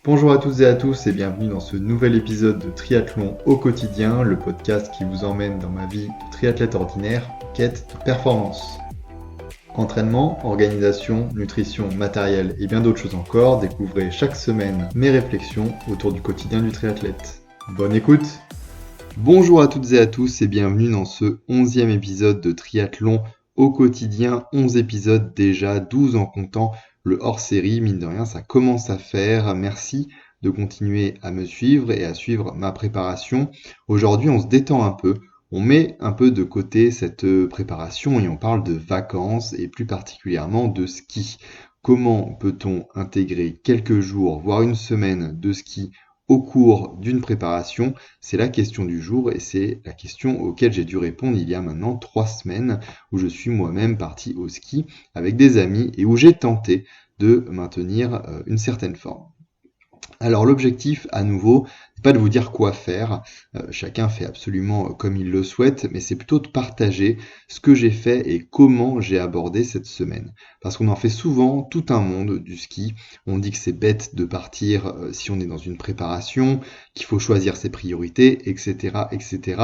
Bonjour à toutes et à tous et bienvenue dans ce nouvel épisode de Triathlon au quotidien, le podcast qui vous emmène dans ma vie de triathlète ordinaire en quête de performance. Entraînement, organisation, nutrition, matériel et bien d'autres choses encore, découvrez chaque semaine mes réflexions autour du quotidien du triathlète. Bonne écoute! Bonjour à toutes et à tous et bienvenue dans ce 11e épisode de Triathlon au quotidien. 11 épisodes déjà, 12 en comptant le hors-série. Mine de rien, ça commence à faire. Merci de continuer à me suivre et à suivre ma préparation. Aujourd'hui, on se détend un peu. On met un peu de côté cette préparation et on parle de vacances et plus particulièrement de ski. Comment peut-on intégrer quelques jours, voire une semaine de ski au cours d'une préparation? C'est la question du jour et c'est la question auquel j'ai dû répondre il y a maintenant 3 semaines où je suis moi-même parti au ski avec des amis et où j'ai tenté de maintenir une certaine forme. Alors l'objectif, à nouveau, n'est pas de vous dire quoi faire, chacun fait absolument comme il le souhaite, mais c'est plutôt de partager ce que j'ai fait et comment j'ai abordé cette semaine. Parce qu'on en fait souvent tout un monde du ski, on dit que c'est bête de partir si on est dans une préparation, qu'il faut choisir ses priorités, etc., etc.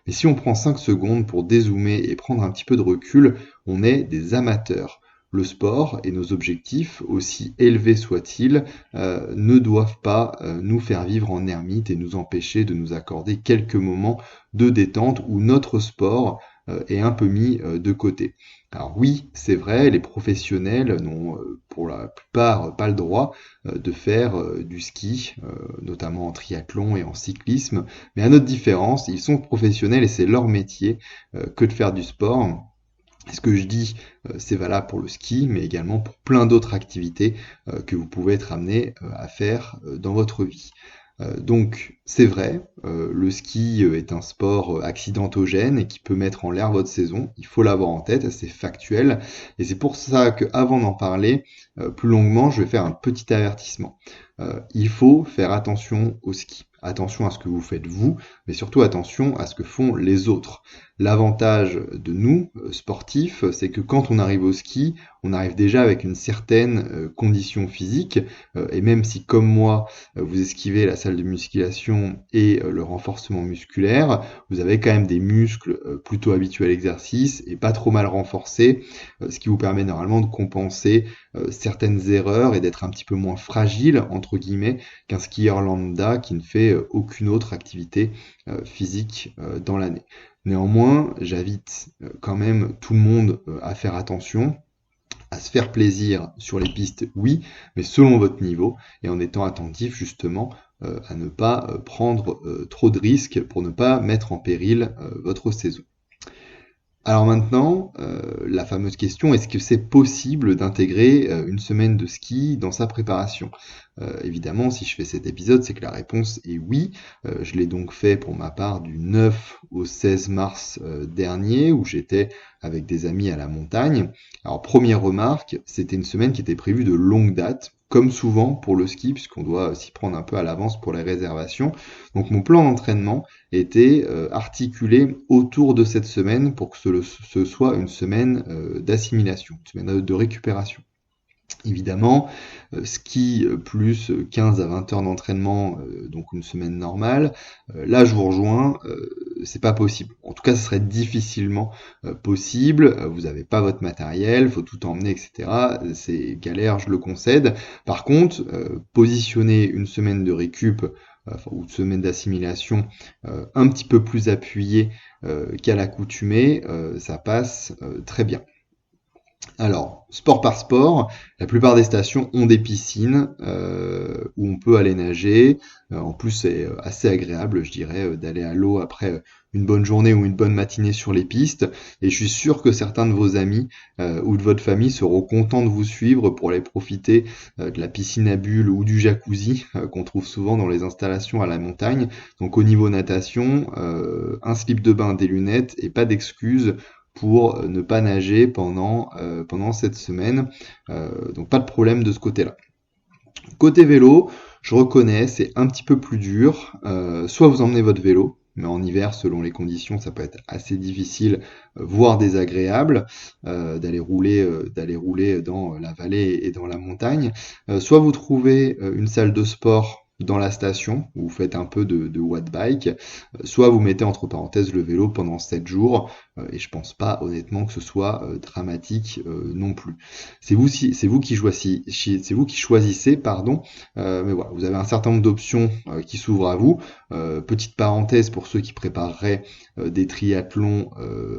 Mais si on prend 5 secondes pour dézoomer et prendre un petit peu de recul, on est des amateurs. Le sport et nos objectifs, aussi élevés soient-ils, ne doivent pas nous faire vivre en ermite et nous empêcher de nous accorder quelques moments de détente où notre sport est un peu mis de côté. Alors oui, c'est vrai, les professionnels n'ont pour la plupart pas le droit de faire du ski, notamment en triathlon et en cyclisme, mais à notre différence, ils sont professionnels et c'est leur métier que de faire du sport. Et ce que je dis, c'est valable pour le ski, mais également pour plein d'autres activités que vous pouvez être amené à faire dans votre vie. Donc c'est vrai, le ski est un sport accidentogène et qui peut mettre en l'air votre saison. Il faut l'avoir en tête, c'est factuel. Et c'est pour ça qu'avant d'en parler plus longuement, je vais faire un petit avertissement. Il faut faire attention au ski. Attention à ce que vous faites vous, mais surtout attention à ce que font les autres. L'avantage de nous, sportifs, c'est que quand on arrive au ski, on arrive déjà avec une certaine condition physique, et même si comme moi, vous esquivez la salle de musculation et le renforcement musculaire, vous avez quand même des muscles plutôt habitués à l'exercice et pas trop mal renforcés, ce qui vous permet normalement de compenser certaines erreurs et d'être un petit peu moins fragile, entre guillemets, qu'un skieur lambda qui ne fait aucune autre activité physique dans l'année. Néanmoins, j'invite quand même tout le monde à faire attention, à se faire plaisir sur les pistes, oui, mais selon votre niveau et en étant attentif justement à ne pas prendre trop de risques pour ne pas mettre en péril votre saison. Alors maintenant, la fameuse question, est-ce que c'est possible d'intégrer une semaine de ski dans sa préparation? Évidemment, si je fais cet épisode, c'est que la réponse est oui. Je l'ai donc fait pour ma part du 9 au 16 mars dernier, où j'étais avec des amis à la montagne. Alors première remarque, c'était une semaine qui était prévue de longue date, comme souvent pour le ski, puisqu'on doit s'y prendre un peu à l'avance pour les réservations. Donc mon plan d'entraînement était articulé autour de cette semaine pour que ce soit une semaine d'assimilation, une semaine de récupération. Évidemment, ski plus 15 à 20 heures d'entraînement, donc une semaine normale, là je vous rejoins, c'est pas possible. En tout cas, ce serait difficilement possible, vous n'avez pas votre matériel, faut tout emmener, etc. C'est galère, je le concède. Par contre, positionner une semaine de récup, ou une semaine d'assimilation un petit peu plus appuyée qu'à l'accoutumée, ça passe très bien. Alors, sport par sport, la plupart des stations ont des piscines où on peut aller nager. En plus, c'est assez agréable, je dirais, d'aller à l'eau après une bonne journée ou une bonne matinée sur les pistes. Et je suis sûr que certains de vos amis ou de votre famille seront contents de vous suivre pour aller profiter de la piscine à bulles ou du jacuzzi qu'on trouve souvent dans les installations à la montagne. Donc au niveau natation, un slip de bain, des lunettes et pas d'excuses pour ne pas nager pendant cette semaine. Donc pas de problème de ce côté-là. Côté vélo, je reconnais, c'est un petit peu plus dur. Soit vous emmenez votre vélo, mais en hiver, selon les conditions, ça peut être assez difficile, voire désagréable, d'aller rouler dans la vallée et dans la montagne. Soit vous trouvez une salle de sport dans la station, où vous faites un peu de watt bike, soit vous mettez entre parenthèses le vélo pendant 7 jours, et je pense pas honnêtement que ce soit dramatique non plus. C'est vous qui choisissez, pardon, mais voilà, vous avez un certain nombre d'options qui s'ouvrent à vous. Petite parenthèse pour ceux qui prépareraient des triathlons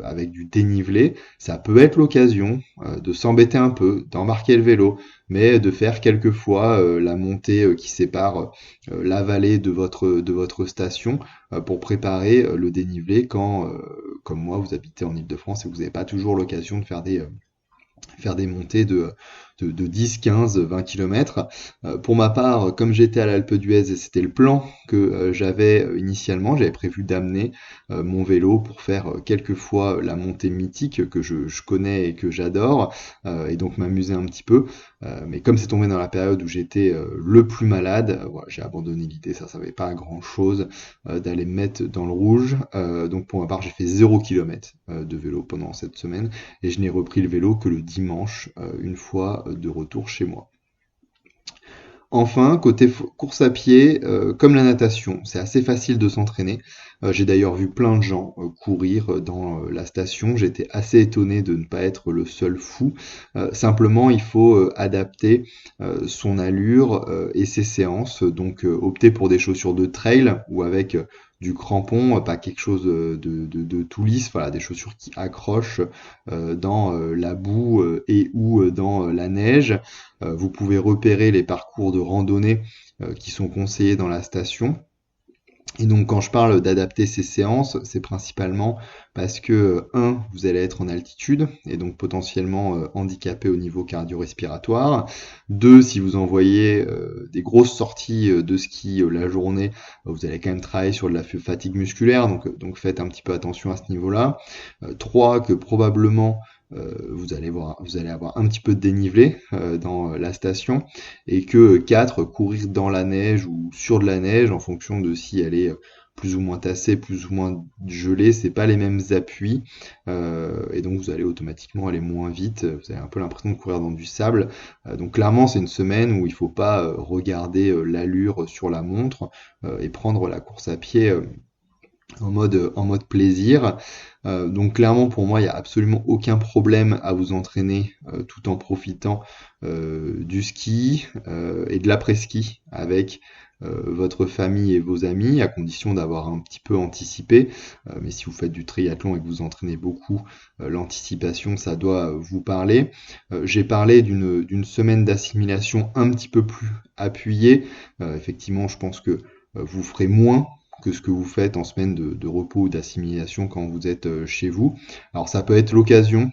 avec du dénivelé, ça peut être l'occasion de s'embêter un peu, d'embarquer le vélo, mais de faire quelquefois la montée qui sépare la vallée de votre station pour préparer le dénivelé quand, comme moi, vous habitez en Île-de-France et vous n'avez pas toujours l'occasion de faire des montées de 10, 15, 20 km. Pour ma part, comme j'étais à l'Alpe d'Huez et c'était le plan que j'avais initialement, j'avais prévu d'amener mon vélo pour faire quelques fois la montée mythique que je connais et que j'adore, et donc m'amuser un petit peu. Mais comme c'est tombé dans la période où j'étais le plus malade, voilà, j'ai abandonné l'idée, ça servait pas à grand chose d'aller me mettre dans le rouge. Donc pour ma part, j'ai fait 0 km de vélo pendant cette semaine et je n'ai repris le vélo que le dimanche, une fois de retour chez moi. Enfin, côté course à pied, comme la natation, c'est assez facile de s'entraîner. J'ai d'ailleurs vu plein de gens courir dans la station. J'étais assez étonné de ne pas être le seul fou. Simplement, il faut adapter son allure et ses séances. Donc, opter pour des chaussures de trail ou avec du crampon, pas quelque chose de tout lisse. Voilà, des chaussures qui accrochent dans la boue et ou dans la neige. Vous pouvez repérer les parcours de randonnée qui sont conseillés dans la station. Et donc quand je parle d'adapter ces séances, c'est principalement parce que, vous allez être en altitude et donc potentiellement handicapé au niveau cardio-respiratoire. 2, si vous envoyez des grosses sorties de ski la journée, vous allez quand même travailler sur de la fatigue musculaire, donc faites un petit peu attention à ce niveau-là. 3, que probablement vous allez avoir un petit peu de dénivelé dans la station, et que 4, courir dans la neige ou sur de la neige en fonction de si elle est plus ou moins tassée, plus ou moins gelée, c'est pas les mêmes appuis, et donc vous allez automatiquement aller moins vite, vous avez un peu l'impression de courir dans du sable. Donc clairement c'est une semaine où il faut pas regarder l'allure sur la montre et prendre la course à pied en mode plaisir. Donc clairement pour moi il n'y a absolument aucun problème à vous entraîner tout en profitant du ski et de l'après-ski avec votre famille et vos amis, à condition d'avoir un petit peu anticipé. Mais si vous faites du triathlon et que vous entraînez beaucoup, l'anticipation ça doit vous parler. J'ai parlé d'une semaine d'assimilation un petit peu plus appuyée. Effectivement je pense que vous ferez moins que ce que vous faites en semaine de repos ou d'assimilation quand vous êtes chez vous. Alors ça peut être l'occasion,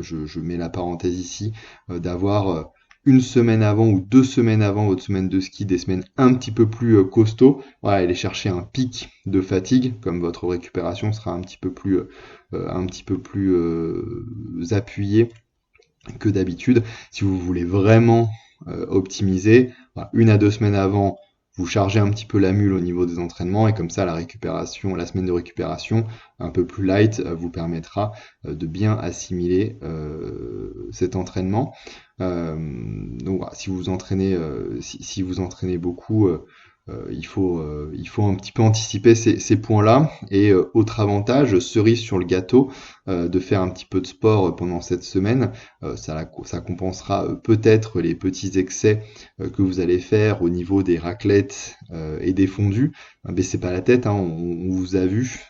je mets la parenthèse ici, d'avoir une semaine avant ou 2 semaines avant votre semaine de ski, des semaines un petit peu plus costauds, voilà, aller chercher un pic de fatigue, comme votre récupération sera un petit peu plus appuyée que d'habitude. Si vous voulez vraiment optimiser, voilà, 1 à 2 semaines avant, vous chargez un petit peu la mule au niveau des entraînements, et comme ça la semaine de récupération un peu plus light vous permettra de bien assimiler cet entraînement. Donc voilà, si vous entraînez beaucoup, il faut un petit peu anticiper ces points-là. Et autre avantage, cerise sur le gâteau, de faire un petit peu de sport pendant cette semaine, ça compensera peut-être les petits excès que vous allez faire au niveau des raclettes et des fondus. Baissez pas la tête, hein, on vous a vu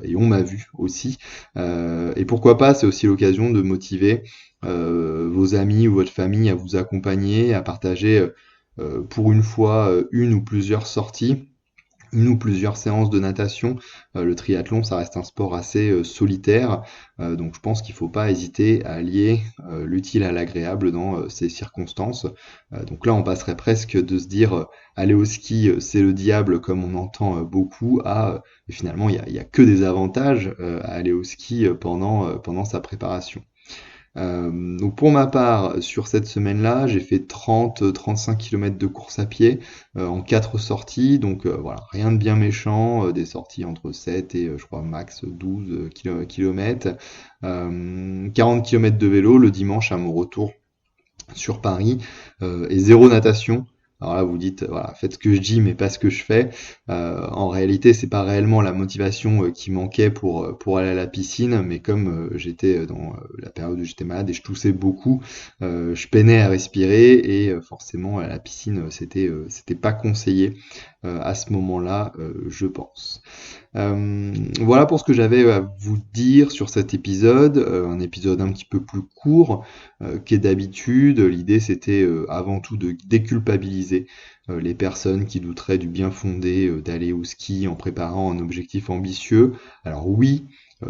et on m'a vu aussi. Et pourquoi pas, c'est aussi l'occasion de motiver vos amis ou votre famille à vous accompagner, à partager pour une fois une ou plusieurs sorties, une ou plusieurs séances de natation. Le triathlon, ça reste un sport assez solitaire, donc je pense qu'il ne faut pas hésiter à allier l'utile à l'agréable dans ces circonstances. Donc là, on passerait presque de se dire aller au ski, c'est le diable, comme on entend beaucoup, à finalement, il y a que des avantages à aller au ski pendant sa préparation. Donc pour ma part, sur cette semaine-là, j'ai fait 30-35 km de course à pied en 4 sorties. Donc voilà, rien de bien méchant, des sorties entre 7 et je crois max 12 km. 40 km de vélo le dimanche à mon retour sur Paris et zéro natation. Alors là, vous dites, voilà, faites ce que je dis, mais pas ce que je fais. En réalité, c'est pas réellement la motivation qui manquait pour aller à la piscine, mais comme j'étais dans la période où j'étais malade et je toussais beaucoup, je peinais à respirer et forcément à la piscine, c'était pas conseillé à ce moment-là, je pense. Voilà pour ce que j'avais à vous dire sur cet épisode, un épisode un petit peu plus court qu'est d'habitude. L'idée c'était avant tout de déculpabiliser les personnes qui douteraient du bien fondé d'aller au ski en préparant un objectif ambitieux. Alors oui,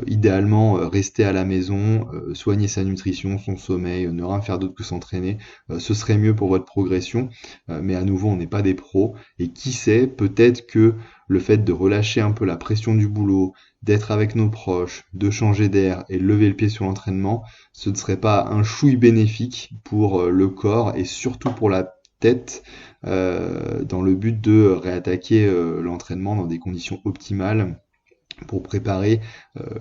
idéalement rester à la maison, soigner sa nutrition, son sommeil, ne rien faire d'autre que s'entraîner, ce serait mieux pour votre progression, mais à nouveau on n'est pas des pros, et qui sait, peut-être que le fait de relâcher un peu la pression du boulot, d'être avec nos proches, de changer d'air et de lever le pied sur l'entraînement, ce ne serait pas un chouï bénéfique pour le corps et surtout pour la tête, dans le but de réattaquer l'entraînement dans des conditions optimales pour préparer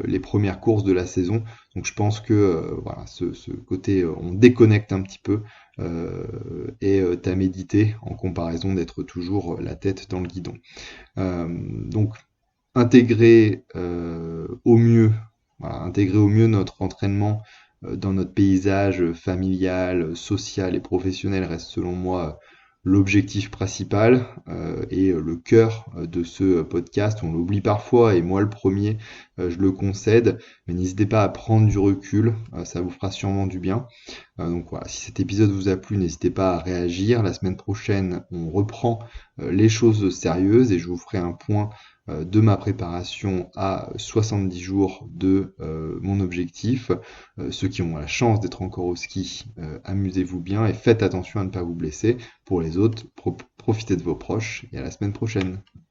les premières courses de la saison. Donc je pense que voilà, ce côté on déconnecte un petit peu est à méditer en comparaison d'être toujours la tête dans le guidon. Donc intégrer au mieux, voilà, intégrer au mieux notre entraînement dans notre paysage familial, social et professionnel reste selon moi l'objectif principal et le cœur de ce podcast. On l'oublie parfois et moi le premier, je le concède, mais n'hésitez pas à prendre du recul, ça vous fera sûrement du bien. Donc voilà, si cet épisode vous a plu, n'hésitez pas à réagir. La semaine prochaine, on reprend les choses sérieuses et je vous ferai un point de ma préparation à 70 jours de mon objectif. Ceux qui ont la chance d'être encore au ski, amusez-vous bien et faites attention à ne pas vous blesser. Pour les autres, profitez de vos proches et à la semaine prochaine.